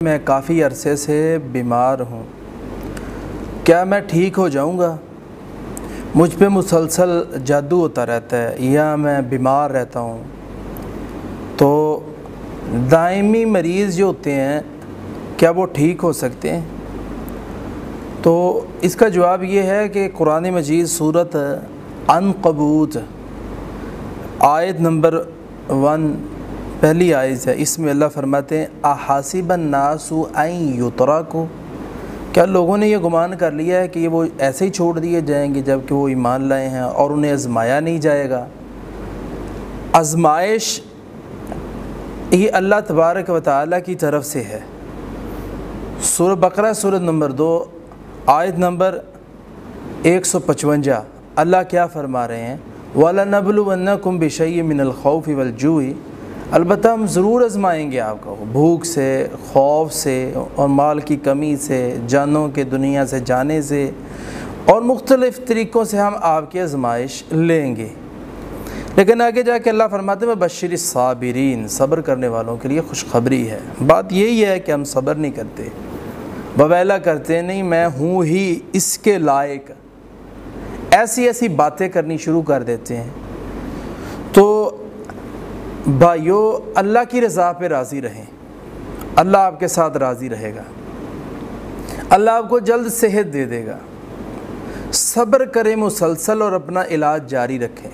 میں کافی عرصے سے بیمار ہوں، کیا میں ٹھیک ہو جاؤں گا؟ مجھ پہ مسلسل جادو ہوتا رہتا ہے یا میں بیمار رہتا ہوں۔ تو دائمی مریض جو ہوتے ہیں کیا وہ ٹھیک ہو سکتے ہیں؟ تو اس کا جواب یہ ہے کہ قرآن مجید سورۃ عنکبوت آیت نمبر 1 پہلی آیت ہے، اس میں اللہ فرماتے ہیں احاسب الناس ان یترکوا، کیا لوگوں نے یہ گمان کر لیا ہے کہ وہ ایسے ہی چھوڑ دیے جائیں گے جب کہ وہ ایمان لائے ہیں اور انہیں آزمایا نہیں جائے گا؟ آزمائش یہ اللہ تبارک و تعالیٰ کی طرف سے ہے۔ سورہ بقرہ سورۃ نمبر 2 آیت نمبر 155 اللہ کیا فرما رہے ہیں؟ وَلَنَبْلُوَنَّكُمْ بِشَيْءٍ مِّنَ الْخَوْفِ وَالْجُوعِ، البتہ ہم ضرور آزمائیں گے آپ کو بھوک سے، خوف سے اور مال کی کمی سے، جانوں کے دنیا سے جانے سے اور مختلف طریقوں سے ہم آپ کی آزمائش لیں گے۔ لیکن آگے جا کے اللہ فرماتے ہیں بشر الصابرین، صبر کرنے والوں کے لیے خوشخبری ہے۔ بات یہی ہے کہ ہم صبر نہیں کرتے، بویلا کرتے نہیں، میں ہوں ہی اس کے لائق، ایسی باتیں کرنی شروع کر دیتے ہیں۔ تو بھائیو، اللہ کی رضا پہ راضی رہیں، اللہ آپ کے ساتھ راضی رہے گا، اللہ آپ کو جلد صحت دے دے گا۔ صبر کریں مسلسل اور اپنا علاج جاری رکھیں،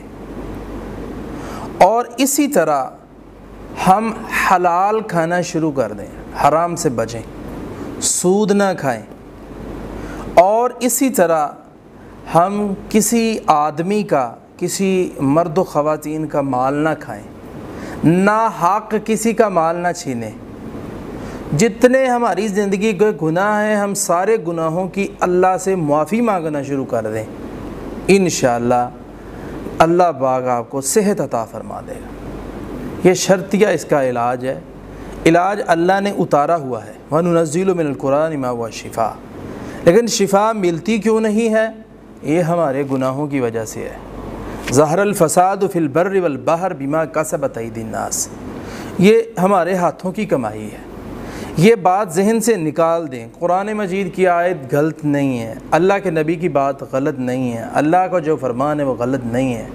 اور اسی طرح ہم حلال کھانا شروع کر دیں، حرام سے بچیں، سود نہ کھائیں، اور اسی طرح ہم کسی آدمی کا، کسی مرد و خواتین کا مال نہ کھائیں، ناحق کسی کا مال نہ چھینیں۔ جتنے ہماری زندگی کے گناہ ہیں، ہم سارے گناہوں کی اللہ سے معافی مانگنا شروع کر دیں، انشاءاللہ اللہ پاک آپ کو صحت عطا فرما دے گا۔ یہ شرطیہ اس کا علاج ہے، علاج اللہ نے اتارا ہوا ہے، وَنُنَزِّلُ مِنَ الْقُرْآنِ مَا هُوَ شِفَاء، لیکن شفا ملتی کیوں نہیں ہے؟ یہ ہمارے گناہوں کی وجہ سے ہے۔ ظہر الفساد فی البر والبحر بما کسبت ایدی الناس، یہ ہمارے ہاتھوں کی کمائی ہے، یہ بات ذہن سے نکال دیں۔ قرآن مجید کی آیت غلط نہیں ہے، اللہ کے نبی کی بات غلط نہیں ہے، اللہ کا جو فرمان ہے وہ غلط نہیں ہے،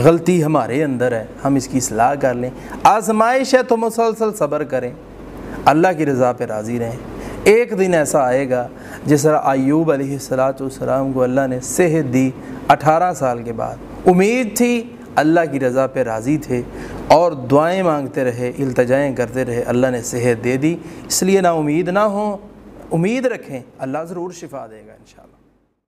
غلطی ہمارے اندر ہے، ہم اس کی اصلاح کر لیں۔ آزمائش ہے تو مسلسل صبر کریں، اللہ کی رضا پہ راضی رہیں۔ ایک دن ایسا آئے گا جس طرح ایوب علیہ السلام کو اللہ نے صحت دی 18 سال کے بعد، امید تھی، اللہ کی رضا پہ راضی تھے اور دعائیں مانگتے رہے، التجائیں کرتے رہے، اللہ نے صحت دے دی۔ اس لیے نا امید نہ ہوں، امید رکھیں، اللہ ضرور شفا دے گا انشاءاللہ۔